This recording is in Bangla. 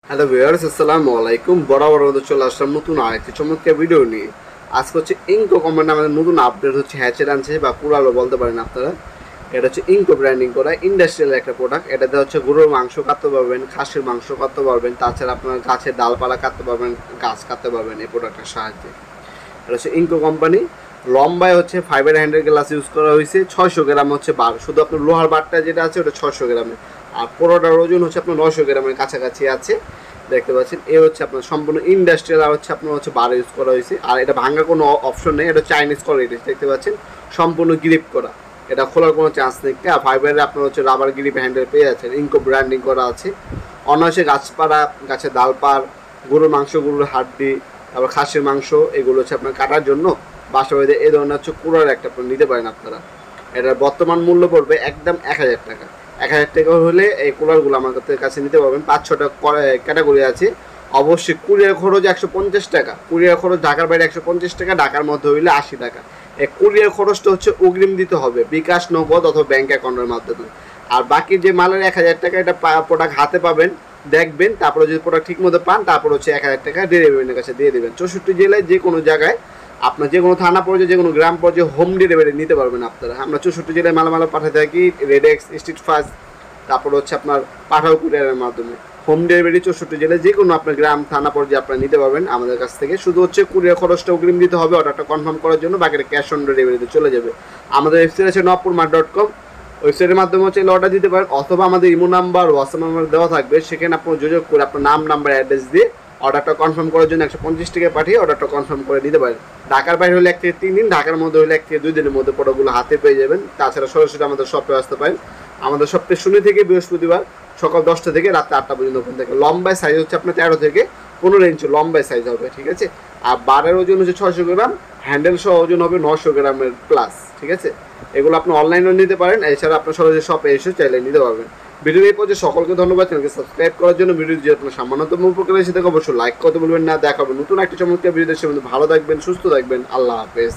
হ্যালো ভিউয়ার্স, আসসালামু আলাইকুম। বরাবর মতো চলে আসলাম নতুন আরেকটি চমৎকার ভিডিও নিয়ে। আজকে হচ্ছে ইনকো কোম্পানি আমাদের নতুন আপডেট হচ্ছে হ্যাচের আনছে বা পুরালো বলতে পারেন আপনারা। এটা হচ্ছে ইনকো ব্র্যান্ডিং করা ইন্ডাস্ট্রিয়াল একটা প্রোডাক্ট। এটাতে হচ্ছে গরুর মাংস কাটতে পারবেন, খাসির মাংস কাটতে পারবেন, তাছাড়া আপনার গাছের ডালপালা কাটতে পারবেন, গাছ কাটতে পারবেন এই প্রোডাক্টের সাহায্যে। এটা হচ্ছে ইনকো কোম্পানি। লম্বায় হচ্ছে ফাইবার হ্যান্ডেল গ্লাস ইউজ করা হয়েছে। 600 গ্রাম হচ্ছে বার, শুধু আপনার লোহার বারটা যেটা আছে ওটা 600 গ্রামের। আর পুরোটার ওজন হচ্ছে আপনার 900 গ্রামের কাছাকাছি আছে। দেখতে পাচ্ছেন এ হচ্ছে আপনার সম্পূর্ণ ইন্ডাস্ট্রিয়াল, আর হচ্ছে আপনার হচ্ছে বার ইউজ করা হয়েছে। আর এটা ভাঙার কোনো অপশন নেই, এটা চাইনিজ কোয়ালিটি। দেখতে পাচ্ছেন সম্পূর্ণ গ্রিপ করা, এটা খোলার কোনো চান্স নেই। আর ফাইবারের আপনার হচ্ছে রাবার গ্রিপ হ্যান্ডেল পেয়ে যাচ্ছেন। ইনকো ব্র্যান্ডিং করা আছে। অনায়াসে গাছপালা, গাছের ডালপার, গরুর মাংস, গরুর হাড্ডি, তারপর খাসির মাংস, এগুলো হচ্ছে আপনার কাটার জন্য বাসা বাড়িতে এই ধরনের হচ্ছে কুড়ার একটা আপনার নিতে পারেন আপনারা। এটার বর্তমান মূল্য পড়বে একদম 1000 টাকা। 1000 টাকা হলে এই কুলারগুলো আমাদের কাছে নিতে পারবেন। 5-6টা ক্যাটাগরি আছে। অবশ্যই কুরিয়ার খরচ 150 টাকা, কুরিয়ার খরচ ঢাকার বাইরে 150 টাকা, ঢাকার মধ্যে হইলে 80 টাকা। এই কুরিয়ার খরচটা হচ্ছে অগ্রিম দিতে হবে বিকাশ, নগদ অথবা ব্যাংক অ্যাকাউন্টের মাধ্যমে। আর বাকি যে মালের 1000 টাকা, এটা প্রোডাক্ট হাতে পাবেন, দেখবেন, তারপরে যদি প্রোডাক্ট ঠিক মতো পান তারপর হচ্ছে 1000 টাকা ডেলিভারির কাছে দিয়ে দেবেন। 64 জেলায় যে কোনো জায়গায় আপনার যে কোনো থানা পর্যায়ে, যে কোনো গ্রাম পর্যায়ে হোম ডেলিভারি নিতে পারবেন আপনারা। আমরা 64 জেলায় মালামাল পাঠাতে থাকি রেডেক্স, স্ট্রিট ফাস্ট, তারপর হচ্ছে আপনার পাঠাও কুরিয়ারের মাধ্যমে। হোম ডেলিভারি 64 জেলায় যে কোনো আপনার গ্রাম থানা পর্যায়ে আপনারা নিতে পারবেন আমাদের কাছ থেকে। শুধু হচ্ছে কুরিয়ার খরচটা অগ্রিম দিতে হবে অর্ডারটা কনফার্ম করার জন্য, বাকিটা ক্যাশ অন ডেলিভারিতে চলে যাবে। আমাদের ওয়েবসাইট আছে nopurmart.com, ওয়েবসাইটের মাধ্যমে হচ্ছে অর্ডার দিতে পারেন, অথবা আমাদের ইমো নাম্বার, হোয়াটসঅ্যাপ নাম্বার দেওয়া থাকবে, সেখানে আপনি যোগাযোগ করে আপনার নাম, নাম্বার, অ্যাড্রেস দিয়ে অর্ডারটা কনফার্ম করার জন্য 150 টাকা পাঠিয়ে অর্ডারটা কনফার্ম করে নিতে পারেন। ঢাকার বাইরে হলে 1 থেকে 3 দিন, ঢাকার মধ্যে হলে 1 থেকে 2 দিনের মধ্যে প্রোডাক্টগুলো হাতে পেয়ে যাবেন। তাছাড়া সরাসরি আমাদের শপে আসতে পারেন। আমাদের শপটা শনি থেকে বৃহস্পতিবার সকাল 10টা থেকে রাত 8টা পর্যন্ত ওখান থেকে। লম্বায় সাইজ হচ্ছে আপনার 13 থেকে 15 ইঞ্চি লম্বায় সাইজ হবে, ঠিক আছে। আর বারের ওজন হচ্ছে 600 গ্রাম, হ্যান্ডেল সহ ওজন হবে 900 গ্রামের প্লাস, ঠিক আছে। এগুলো আপনি অনলাইনেও নিতে পারেন, এছাড়া আপনার সরাসরি শপে এসে চাইলে নিতে পারবেন। ভিডিও এই পর্যন্ত সকলকে ধন্যবাদ। চ্যানেলকে সাবস্ক্রাইব করার জন্য। ভিডিও যদি আপনার সামান্যতম উপকার এসে থাকে অবশ্যই লাইক করতে বলবেন না। দেখাবেন নতুন একটা চমৎকার ভিডিও। ভালো থাকবেন, সুস্থ থাকবেন। আল্লাহ হাফেজ।